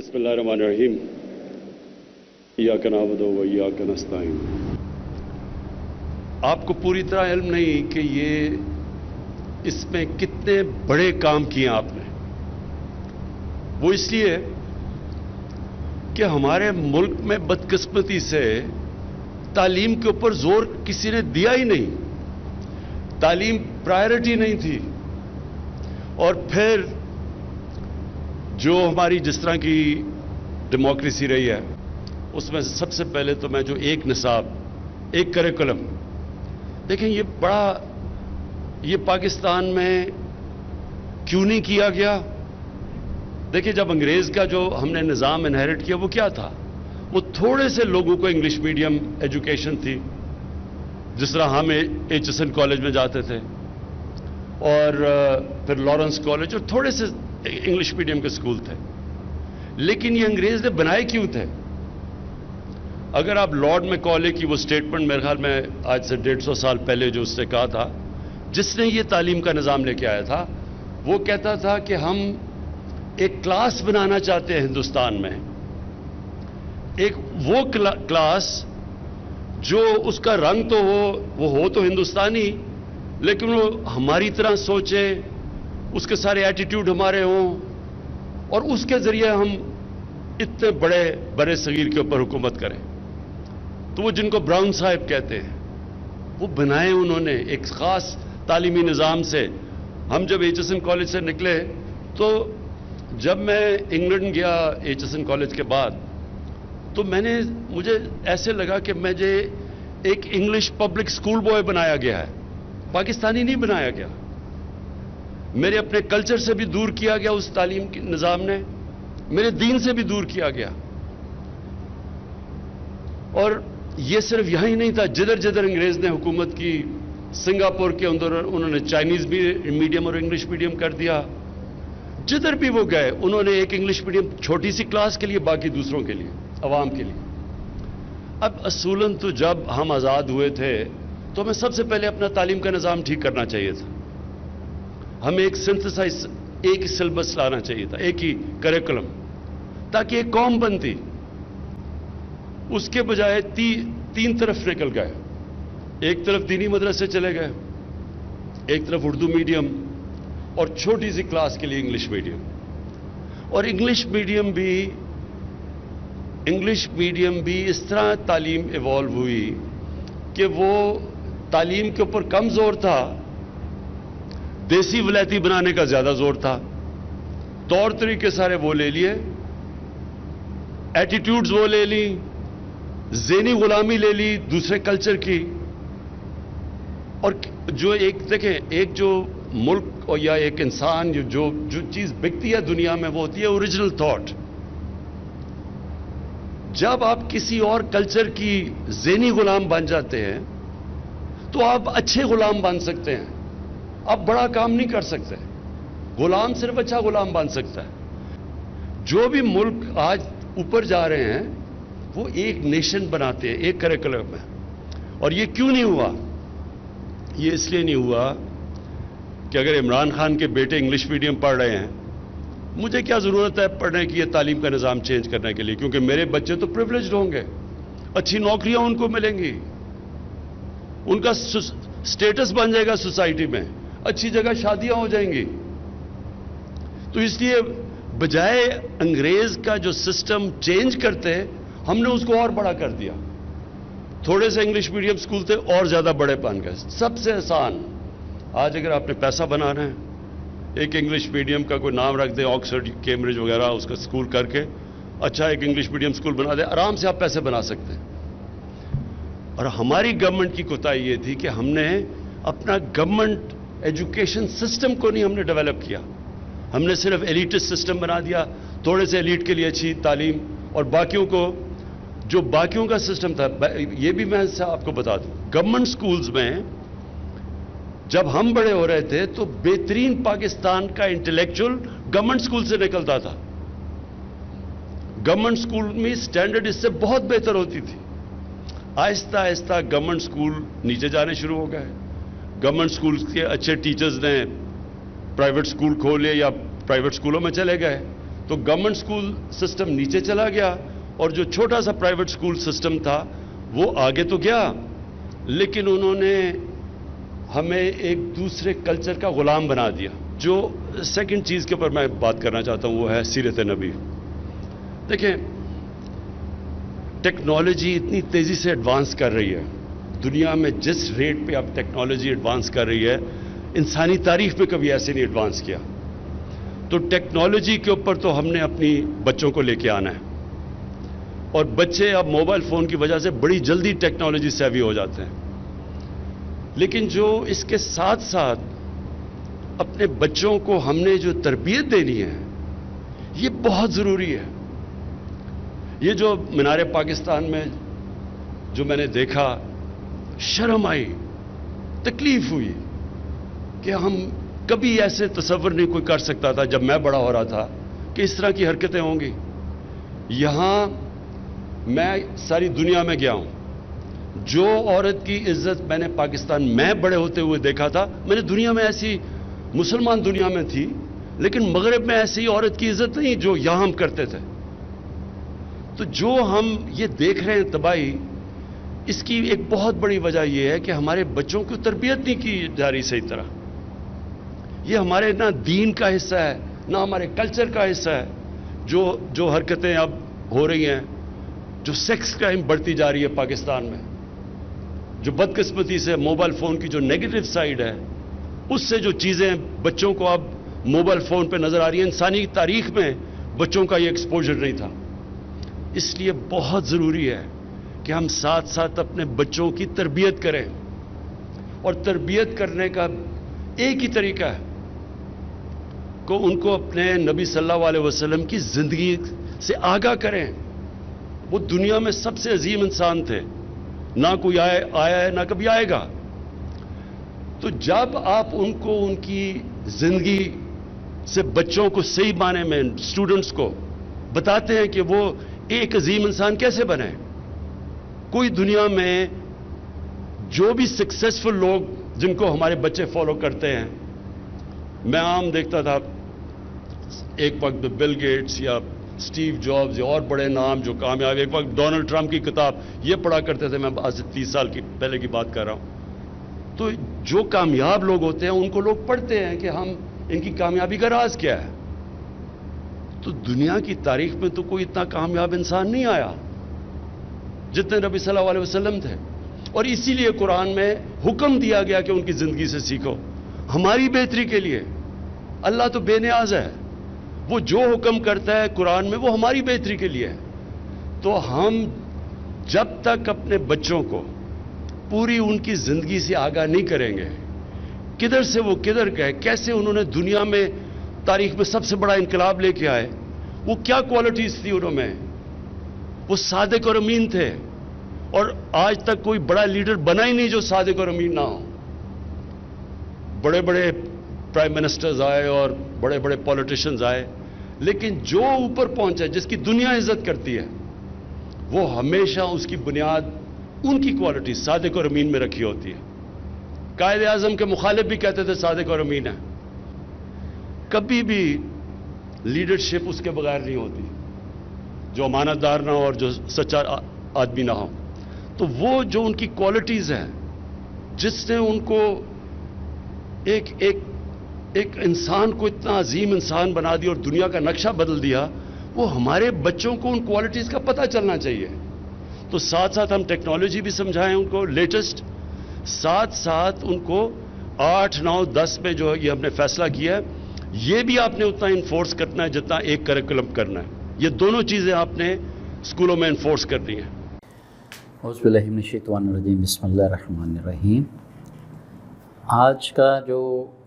बिस्मिल्लाहिर्रहमानिर्रहीम इय्याका नअबुदु व इय्याका नस्तईन। आपको पूरी तरह इल्म नहीं कि ये इसमें कितने बड़े काम किए आपने। वो इसलिए कि हमारे मुल्क में बदकिस्मती से तालीम के ऊपर जोर किसी ने दिया ही नहीं, तालीम प्रायोरिटी नहीं थी। और फिर जो हमारी जिस तरह की डेमोक्रेसी रही है उसमें सबसे पहले तो मैं जो एक निसाब, एक करिकुलम, देखें ये पाकिस्तान में क्यों नहीं किया गया। देखिए, जब अंग्रेज का जो हमने निज़ाम इनहेरिट किया वो क्या था, वो थोड़े से लोगों को इंग्लिश मीडियम एजुकेशन थी, जिस तरह हम एचएसएन कॉलेज में जाते थे और फिर लॉरेंस कॉलेज और थोड़े से इंग्लिश मीडियम के स्कूल थे। लेकिन ये अंग्रेज ने बनाए क्यों थे? अगर आप लॉर्ड मैकॉले की वो स्टेटमेंट, मेरे ख्याल में आज से 150 साल पहले जो उसने कहा था, जिसने ये तालीम का निज़ाम लेके आया था, वो कहता था कि हम एक क्लास बनाना चाहते हैं हिंदुस्तान में, एक वो क्लास जो उसका रंग तो वो हो तो हिंदुस्तानी, लेकिन वो हमारी तरह सोचे, उसके सारे एटीट्यूड हमारे हों और उसके जरिए हम इतने बड़े सगीर के ऊपर हुकूमत करें। तो वो जिनको ब्राउन साहब कहते हैं, वो बनाए उन्होंने एक खास तालीमी निज़ाम से। हम जब एचएसएन कॉलेज से निकले तो जब मैं इंग्लैंड गया एचएसएन कॉलेज के बाद, तो मुझे ऐसे लगा कि मुझे एक इंग्लिश पब्लिक स्कूल बॉय बनाया गया है, पाकिस्तानी नहीं बनाया गया। मेरे अपने कल्चर से भी दूर किया गया उस तालीम के निज़ाम ने, मेरे दीन से भी दूर किया गया। और ये सिर्फ यही नहीं था, जिधर जिधर अंग्रेज ने हुकूमत की, सिंगापुर के अंदर उन्होंने चाइनीज भी मीडियम और इंग्लिश मीडियम कर दिया। जिधर भी वो गए उन्होंने एक इंग्लिश मीडियम छोटी सी क्लास के लिए, बाकी दूसरों के लिए, अवाम के लिए। अब असूलन तो जब हम आज़ाद हुए थे तो हमें सबसे पहले अपना तालीम का निज़ाम ठीक करना चाहिए था। हमें एक सिंथेसाइज, एक ही सिलेबस लाना चाहिए था, एक ही करिकुलम, ताकि एक कौम बनती। उसके बजाय तीन तरफ निकल गए। एक तरफ दीनी मदरसे चले गए, एक तरफ उर्दू मीडियम और छोटी सी क्लास के लिए इंग्लिश मीडियम। और इंग्लिश मीडियम भी इस तरह तालीम इवॉल्व हुई कि वो तालीम के ऊपर कम जोर था, देसी वलैती बनाने का ज्यादा जोर था। तौर तरीके सारे वो ले लिए, एटीट्यूड्स वो ले ली, ज़हनी गुलामी ले ली दूसरे कल्चर की। और जो एक जो मुल्क और या एक इंसान जो चीज बिकती है दुनिया में, वो होती है ओरिजिनल थॉट। जब आप किसी और कल्चर की ज़हनी गुलाम बन जाते हैं तो आप अच्छे गुलाम बन सकते हैं, आप बड़ा काम नहीं कर सकते। गुलाम सिर्फ अच्छा गुलाम बन सकता है। जो भी मुल्क आज ऊपर जा रहे हैं वो एक नेशन बनाते हैं, एक करिकुलम में। और ये क्यों नहीं हुआ? ये इसलिए नहीं हुआ कि अगर इमरान खान के बेटे इंग्लिश मीडियम पढ़ रहे हैं, मुझे क्या जरूरत है पढ़ने की, ये तालीम का निज़ाम चेंज करने के लिए, क्योंकि मेरे बच्चे तो प्रिविलेज्ड होंगे, अच्छी नौकरियां उनको मिलेंगी, उनका स्टेटस बन जाएगा सोसाइटी में, अच्छी जगह शादियां हो जाएंगी। तो इसलिए बजाय अंग्रेज का जो सिस्टम चेंज करते, हमने उसको और बड़ा कर दिया। थोड़े से इंग्लिश मीडियम स्कूल थे और ज्यादा बड़े बन गए। सबसे आसान, आज अगर आपने पैसा बनाना है, एक इंग्लिश मीडियम का कोई नाम रख दे, ऑक्सफोर्ड, कैम्ब्रिज वगैरह, उसका स्कूल करके अच्छा एक इंग्लिश मीडियम स्कूल बना दे, आराम से आप पैसे बना सकते हैं। और हमारी गवर्नमेंट की कोताही ये थी कि हमने अपना गवर्नमेंट एजुकेशन सिस्टम को नहीं हमने डेवलप किया, हमने सिर्फ एलिटिस्ट सिस्टम बना दिया, थोड़े से एलिट के लिए अच्छी तालीम, और बाकियों को, जो बाकियों का सिस्टम था, ये भी मैं आपको बता दूं, गवर्नमेंट स्कूल्स में जब हम बड़े हो रहे थे तो बेहतरीन पाकिस्तान का इंटेलेक्चुअल गवर्नमेंट स्कूल से निकलता था। गवर्नमेंट स्कूल में स्टैंडर्ड इससे बहुत बेहतर होती थी। आहिस्ता आहिस्ता गवर्नमेंट स्कूल नीचे जाने शुरू हो गए। गवर्नमेंट स्कूल के अच्छे टीचर्स ने प्राइवेट स्कूल खोले या प्राइवेट स्कूलों में चले गए, तो गवर्नमेंट स्कूल सिस्टम नीचे चला गया और जो छोटा सा प्राइवेट स्कूल सिस्टम था वो आगे तो गया, लेकिन उन्होंने हमें एक दूसरे कल्चर का गुलाम बना दिया। जो सेकंड चीज़ के ऊपर मैं बात करना चाहता हूँ वो है सीरत नबी। देखें, टेक्नोलॉजी इतनी तेज़ी से एडवांस कर रही है, दुनिया में जिस रेट पे अब टेक्नोलॉजी एडवांस कर रही है, इंसानी तारीख में कभी ऐसे नहीं एडवांस किया। तो टेक्नोलॉजी के ऊपर तो हमने अपनी बच्चों को लेके आना है, और बच्चे अब मोबाइल फ़ोन की वजह से बड़ी जल्दी टेक्नोलॉजी सेवी हो जाते हैं। लेकिन जो इसके साथ साथ अपने बच्चों को हमने जो तरबियत देनी है, ये बहुत ज़रूरी है। ये जो मीनार पाकिस्तान में जो मैंने देखा, शर्म आई, तकलीफ हुई कि हम कभी ऐसे तसव्वुर नहीं कोई कर सकता था जब मैं बड़ा हो रहा था कि इस तरह की हरकतें होंगी। यहां मैं सारी दुनिया में गया हूं, जो औरत की इज्जत मैंने पाकिस्तान में बड़े होते हुए देखा था, मैंने दुनिया में ऐसी, मुसलमान दुनिया में थी लेकिन मगरब में ऐसी औरत की इज्जत नहीं जो यहां हम करते थे। तो जो हम ये देख रहे हैं तबाही, इसकी एक बहुत बड़ी वजह यह है कि हमारे बच्चों की तरबियत नहीं की जा रही सही तरह। ये हमारे ना दीन का हिस्सा है ना हमारे कल्चर का हिस्सा है। जो हरकतें अब हो रही हैं, जो सेक्स क्राइम बढ़ती जा रही है पाकिस्तान में, जो बदकिस्मती से मोबाइल फ़ोन की जो नेगेटिव साइड है, उससे जो चीज़ें बच्चों को अब मोबाइल फ़ोन पे नज़र आ रही हैं, इंसानी तारीख में बच्चों का ये एक्सपोजर नहीं था। इसलिए बहुत ज़रूरी है कि हम साथ साथ अपने बच्चों की तरबियत करें, और तरबियत करने का एक ही तरीका है को उनको अपने नबी सल्लल्लाहु अलैहि वसल्लम की ज़िंदगी से आगाह करें। वो दुनिया में सबसे अजीम इंसान थे, ना कोई आया है ना कभी आएगा। तो जब आप उनको उनकी ज़िंदगी से बच्चों को सही माने में, स्टूडेंट्स को बताते हैं कि वो एक अजीम इंसान कैसे बने। कोई दुनिया में जो भी सक्सेसफुल लोग जिनको हमारे बच्चे फॉलो करते हैं, मैं आम देखता था एक वक्त बिल गेट्स या स्टीव जॉब्स या और बड़े नाम जो कामयाब, एक वक्त डोनाल्ड ट्रंप की किताब ये पढ़ा करते थे। मैं आज से 30 साल की पहले की बात कर रहा हूं। तो जो कामयाब लोग होते हैं उनको लोग पढ़ते हैं कि हम इनकी कामयाबी का राज क्या है। तो दुनिया की तारीख में तो कोई इतना कामयाब इंसान नहीं आया जितने नबी सल्लल्लाहु अलैहि वसल्लम थे, और इसीलिए कुरान में हुक्म दिया गया कि उनकी जिंदगी से सीखो, हमारी बेहतरी के लिए। अल्लाह तो बेनियाज है, वो जो हुक्म करता है कुरान में वो हमारी बेहतरी के लिए है। तो हम जब तक अपने बच्चों को पूरी उनकी जिंदगी से आगाह नहीं करेंगे, किधर से वो किधर गए, कैसे उन्होंने दुनिया में तारीख में सबसे बड़ा इनकलाब लेके आए, वो क्या क्वालिटीज थी उन्होंने, वो सादिक और अमीन थे, और आज तक कोई बड़ा लीडर बना ही नहीं जो सादिक और अमीन ना हो। बड़े बड़े प्राइम मिनिस्टर्स आए और बड़े बड़े पॉलिटिशियंस आए, लेकिन जो ऊपर पहुंचा, जिसकी दुनिया इज्जत करती है, वो हमेशा उसकी बुनियाद उनकी क्वालिटी सादिक और अमीन में रखी होती है। कायदे आजम के मुखालिफ भी कहते थे सादिक और अमीन है। कभी भी लीडरशिप उसके बगैर नहीं होती जो अमानतदार ना हो और जो सच्चा आदमी ना हो। तो वो जो उनकी क्वालिटीज हैं, जिसने उनको एक इंसान को इतना अजीम इंसान बना दिया और दुनिया का नक्शा बदल दिया, वो हमारे बच्चों को उन क्वालिटीज का पता चलना चाहिए। तो साथ साथ हम टेक्नोलॉजी भी समझाएं उनको लेटेस्ट, साथ साथ उनको 8, 9, 10 में जो ये हमने फैसला किया है, ये भी आपने उतना इन्फोर्स करना है जितना एक करिकुलम करना है। ये दोनों चीज़ें आपने स्कूलों में इन्फोर्स करनी है। औज़ुबिल्लाहि मिनश्शैतानिर्रजीम, बिस्मिल्लाहिर्रहमानिर्रहीम। आज का जो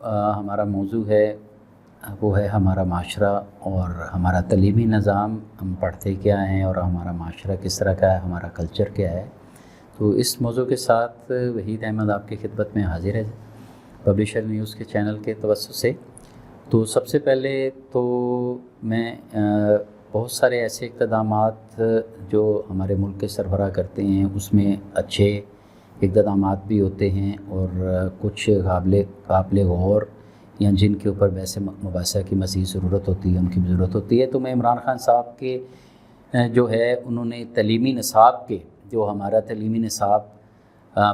हमारा मौजू है वो है हमारा माशरा और हमारा तलीमी निज़ाम, हम पढ़ते क्या हैं और हमारा माशरा किस तरह का है, हमारा कल्चर क्या है। तो इस मौजू के साथ वहीद अहमद आपकी खिदमत में हाजिर है पब्लिशर न्यूज़ के चैनल के तवस्सुस से। तो सबसे पहले तो मैं बहुत सारे ऐसे इक़्तिदामात जो हमारे मुल्क के सरबराह करते हैं उसमें अच्छे इक़्तिदामात भी होते हैं और कुछ काबिल गौर یا جن کے اوپر ویسے مباحثہ کی مزید ضرورت ہوتی ہے ان کی بھی ضرورت ہوتی ہے. تو میں عمران خان صاحب کے جو ہے انہوں نے تعلیمی نصاب کے جو ہمارا تعلیمی نصاب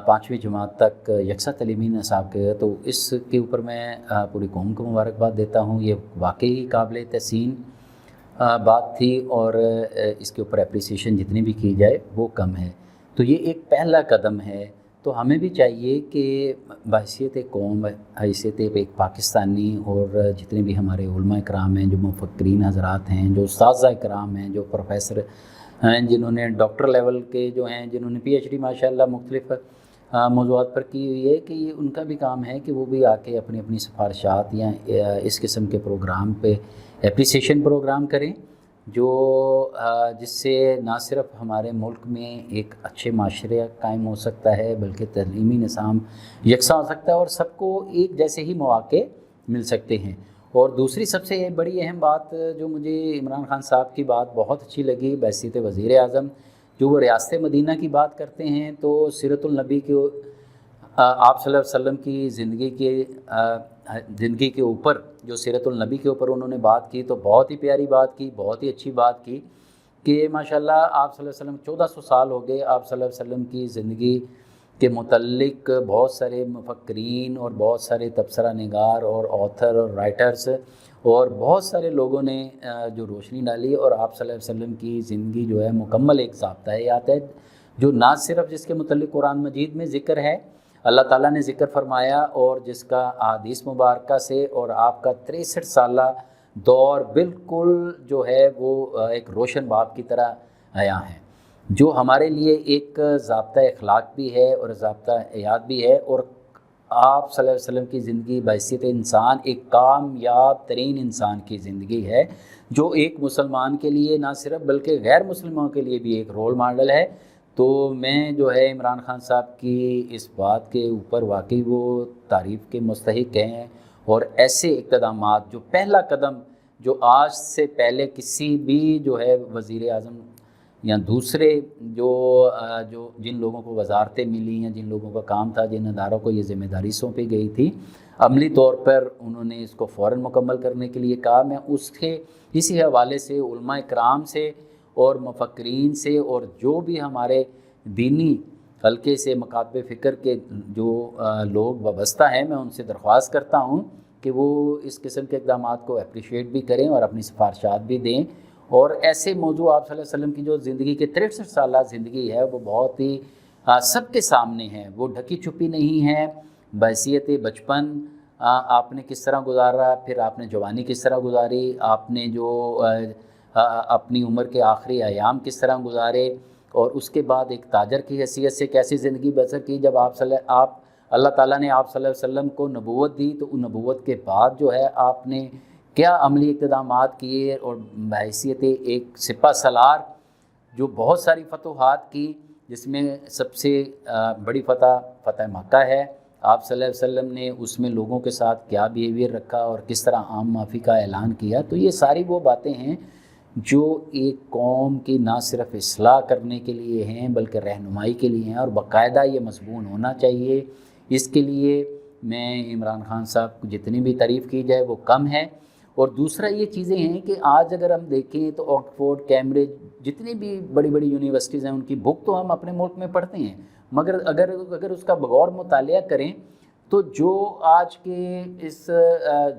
5ویں جماعت تک یکساں تعلیمی نصاب کے، تو اس کے اوپر میں پوری قوم کو مبارکباد دیتا ہوں. یہ واقعی قابل تحسین بات تھی اور اس کے اوپر اپریسیشن جتنی بھی کی جائے وہ کم ہے. تو یہ ایک پہلا قدم ہے. تو ہمیں بھی چاہیے کہ بحیثیت قوم، حیثیت ایک پاکستانی، اور جتنے بھی ہمارے علماء کرام ہیں، جو مفکرین حضرات ہیں، جو اساتذہ کرام ہیں، جو پروفیسر ہیں، جنہوں نے ڈاکٹر لیول کے جو ہیں، جنہوں نے پی ایچ ڈی ماشاءاللہ مختلف موضوعات پر کی ہوئی ہے، کہ یہ ان کا بھی کام ہے کہ وہ بھی آ کے اپنی اپنی سفارشات یا اس قسم کے پروگرام پہ اپریسیشن پروگرام کریں، جو جس سے نہ صرف ہمارے ملک میں ایک اچھے معاشرے قائم ہو سکتا ہے، بلکہ تعلیمی نظام یکساں ہو سکتا ہے اور سب کو ایک جیسے ہی مواقع مل سکتے ہیں. اور دوسری سب سے بڑی اہم بات جو مجھے عمران خان صاحب کی بات بہت اچھی لگی بحیثیت وزیر اعظم، جو وہ ریاست مدینہ کی بات کرتے ہیں، تو سیرت النبی کے آپ صلی اللہ علیہ وسلم کی زندگی کے اوپر، جو سیرت النبی کے اوپر انہوں نے بات کی، تو بہت ہی پیاری بات کی، بہت ہی اچھی بات کی کہ ماشاءاللہ آپ صلی اللہ علیہ وسلم 1400 سال ہو گئے آپ صلی اللہ علیہ وسلم کی زندگی کے متعلق بہت سارے مفکرین اور بہت سارے تبصرہ نگار اور آتھر اور رائٹرز اور بہت سارے لوگوں نے جو روشنی ڈالی، اور آپ صلی اللہ علیہ وسلم کی زندگی جو ہے مکمل ایک ضابطہ حیات ہے، جو نہ صرف جس کے متعلق قرآن مجید میں ذکر ہے، اللہ تعالیٰ نے ذکر فرمایا، اور جس کا احادیث مبارکہ سے، اور آپ کا 63 سالہ دور بالکل جو ہے وہ ایک روشن باب کی طرح آیا ہے، جو ہمارے لیے ایک ضابطہ اخلاق بھی ہے اور ضابطہ حیات بھی ہے. اور آپ صلی اللہ علیہ وسلم کی زندگی بحیثیت انسان ایک کامیاب ترین انسان کی زندگی ہے، جو ایک مسلمان کے لیے نہ صرف بلکہ غیر مسلمانوں کے لیے بھی ایک رول ماڈل ہے. تو میں جو ہے عمران خان صاحب کی اس بات کے اوپر واقعی وہ تعریف کے مستحق ہیں، اور ایسے اقتدامات جو پہلا قدم جو آج سے پہلے کسی بھی جو ہے وزیر اعظم یا دوسرے جو جن لوگوں کو وزارتیں ملی ہیں، جن لوگوں کا کام تھا، جن اداروں کو یہ ذمہ داری سونپی گئی تھی، عملی طور پر انہوں نے اس کو فوراً مکمل کرنے کے لیے کہا. میں اسی حوالے سے علماء کرام سے اور مفکرین سے اور جو بھی ہمارے دینی حلقے سے مکاتب فکر کے جو لوگ وابستہ ہیں، میں ان سے درخواست کرتا ہوں کہ وہ اس قسم کے اقدامات کو اپریشیٹ بھی کریں اور اپنی سفارشات بھی دیں. اور ایسے موضوع آپ صلی اللہ علیہ وسلم کی جو زندگی کے 63 سالہ زندگی ہے، وہ بہت ہی سب کے سامنے ہے، وہ ڈھکی چھپی نہیں ہے. بحیثیت بچپن آپ نے کس طرح گزارا، پھر آپ نے جوانی کس طرح گزاری، آپ نے جو اپنی عمر کے آخری ایام کس طرح گزارے، اور اس کے بعد ایک تاجر کی حیثیت سے کیسی زندگی بسر کی. جب اللہ تعالیٰ نے آپ صلی اللہ علیہ وسلم کو نبوت دی، تو ان نبوت کے بعد جو ہے آپ نے کیا عملی اقتدامات کیے، اور بحیثیت ایک سپہ سالار جو بہت ساری فتوحات کی، جس میں سب سے بڑی فتح مکہ ہے. آپ صلی اللہ علیہ وسلم نے اس میں لوگوں کے ساتھ کیا بیہیویئر رکھا اور کس طرح عام معافی کا اعلان کیا. تو یہ ساری وہ باتیں ہیں جو ایک قوم کی نہ صرف اصلاح کرنے کے لیے ہیں بلکہ رہنمائی کے لیے ہیں، اور باقاعدہ یہ مضمون ہونا چاہیے. اس کے لیے میں عمران خان صاحب کو جتنی بھی تعریف کی جائے وہ کم ہے. اور دوسرا یہ چیزیں ہیں کہ آج اگر ہم دیکھیں تو آکسفورڈ، کیمبرج، جتنی بھی بڑی بڑی یونیورسٹیز ہیں، ان کی بک تو ہم اپنے ملک میں پڑھتے ہیں، مگر اگر اس کا بغور مطالعہ کریں تو جو آج کے اس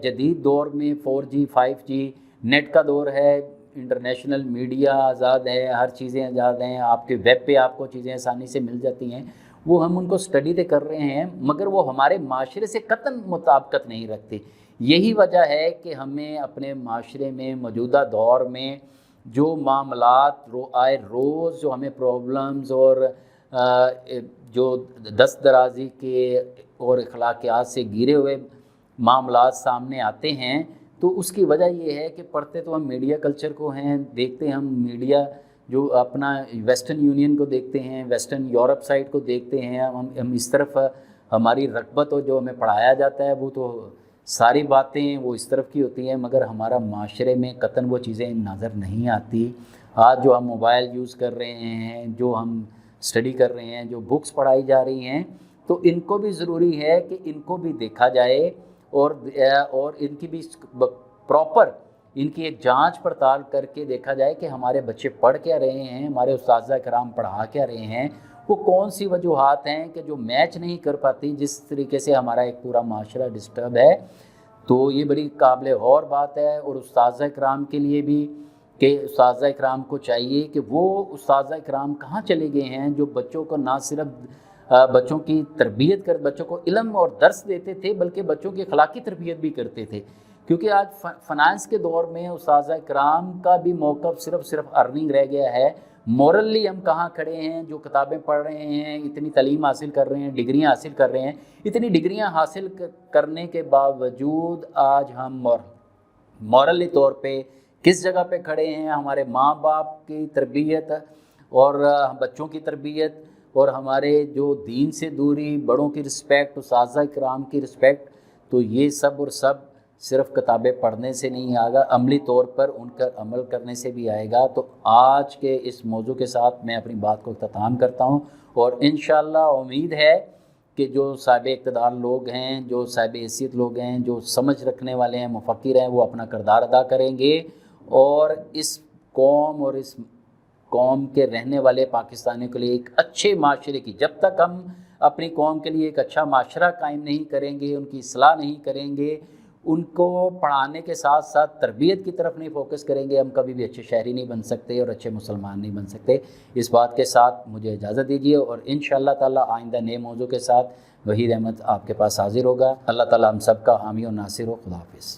جدید دور میں 4G 5G نیٹ کا دور ہے، انٹرنیشنل میڈیا آزاد ہے، ہر چیزیں آزاد ہیں، آپ کے ویب پہ آپ کو چیزیں آسانی سے مل جاتی ہیں، وہ ہم ان کو اسٹڈی تو کر رہے ہیں، مگر وہ ہمارے معاشرے سے قطعاً مطابقت نہیں رکھتی. یہی وجہ ہے کہ ہمیں اپنے معاشرے میں موجودہ دور میں جو معاملات آئے روز جو ہمیں پرابلمز اور جو دست درازی کے اور اخلاقیات سے گھرے ہوئے معاملات سامنے آتے ہیں، تو اس کی وجہ یہ ہے کہ پڑھتے تو ہم میڈیا کلچر کو ہیں، دیکھتے ہم میڈیا جو اپنا ویسٹرن یونین کو دیکھتے ہیں، ویسٹرن یورپ سائڈ کو دیکھتے ہیں، ہم اس طرف ہماری رغبت اور جو ہمیں پڑھایا جاتا ہے وہ تو ساری باتیں وہ اس طرف کی ہوتی ہیں، مگر ہمارا معاشرے میں قطعاً وہ چیزیں نظر نہیں آتی. آج جو ہم موبائل یوز کر رہے ہیں، جو ہم اسٹڈی کر رہے ہیں، جو بکس پڑھائی جا رہی ہیں، تو ان کو بھی ضروری ہے کہ ان کو بھی دیکھا جائے اور ان کی بھی پراپر ان کی ایک جانچ پڑتال کر کے دیکھا جائے کہ ہمارے بچے پڑھ کیا رہے ہیں، ہمارے اساتذہ کرام پڑھا کیا رہے ہیں، وہ کون سی وجوہات ہیں کہ جو میچ نہیں کر پاتی جس طریقے سے ہمارا ایک پورا معاشرہ ڈسٹرب ہے۔ تو یہ بڑی قابل غور بات ہے، اور اساتذہ کرام کے لیے بھی کہ اساتذہ کرام کو چاہیے کہ وہ اساتذہ کرام کہاں چلے گئے ہیں جو بچوں کو نہ صرف بچوں کی تربیت کر بچوں کو علم اور درس دیتے تھے بلکہ بچوں کی اخلاقی تربیت بھی کرتے تھے، کیونکہ آج فنانس کے دور میں اساتذہ کرام کا بھی موقف صرف ارننگ رہ گیا ہے۔ مورلی ہم کہاں کھڑے ہیں، جو کتابیں پڑھ رہے ہیں، اتنی تعلیم حاصل کر رہے ہیں، ڈگریاں حاصل کر رہے ہیں، اتنی ڈگریاں حاصل کرنے کے باوجود آج ہم مورلی طور پہ کس جگہ پہ کھڑے ہیں؟ ہمارے ماں باپ کی تربیت اور بچوں کی تربیت اور ہمارے جو دین سے دوری، بڑوں کی رسپیکٹ، اساتذہ کرام کی رسپیکٹ، تو یہ سب اور سب صرف کتابیں پڑھنے سے نہیں آئے گا، عملی طور پر ان کا عمل کرنے سے بھی آئے گا۔ تو آج کے اس موضوع کے ساتھ میں اپنی بات کو اختتام کرتا ہوں، اور انشاءاللہ امید ہے کہ جو صاحب اقتدار لوگ ہیں، جو صاحب حیثیت لوگ ہیں، جو سمجھ رکھنے والے ہیں، مفکر ہیں، وہ اپنا کردار ادا کریں گے، اور اس قوم اور اس قوم کے رہنے والے پاکستانیوں کے لیے ایک اچھے معاشرے کی، جب تک ہم اپنی قوم کے لیے ایک اچھا معاشرہ قائم نہیں کریں گے، ان کی اصلاح نہیں کریں گے، ان کو پڑھانے کے ساتھ ساتھ تربیت کی طرف نہیں فوکس کریں گے، ہم کبھی بھی اچھے شہری نہیں بن سکتے اور اچھے مسلمان نہیں بن سکتے۔ اس بات کے ساتھ مجھے اجازت دیجیے، اور انشاءاللہ تعالی آئندہ نئے موضوع کے ساتھ وحید احمد آپ کے پاس حاضر ہوگا۔ اللہ تعالی ہم سب کا حامی و ناصر ہو۔ خدا حافظ۔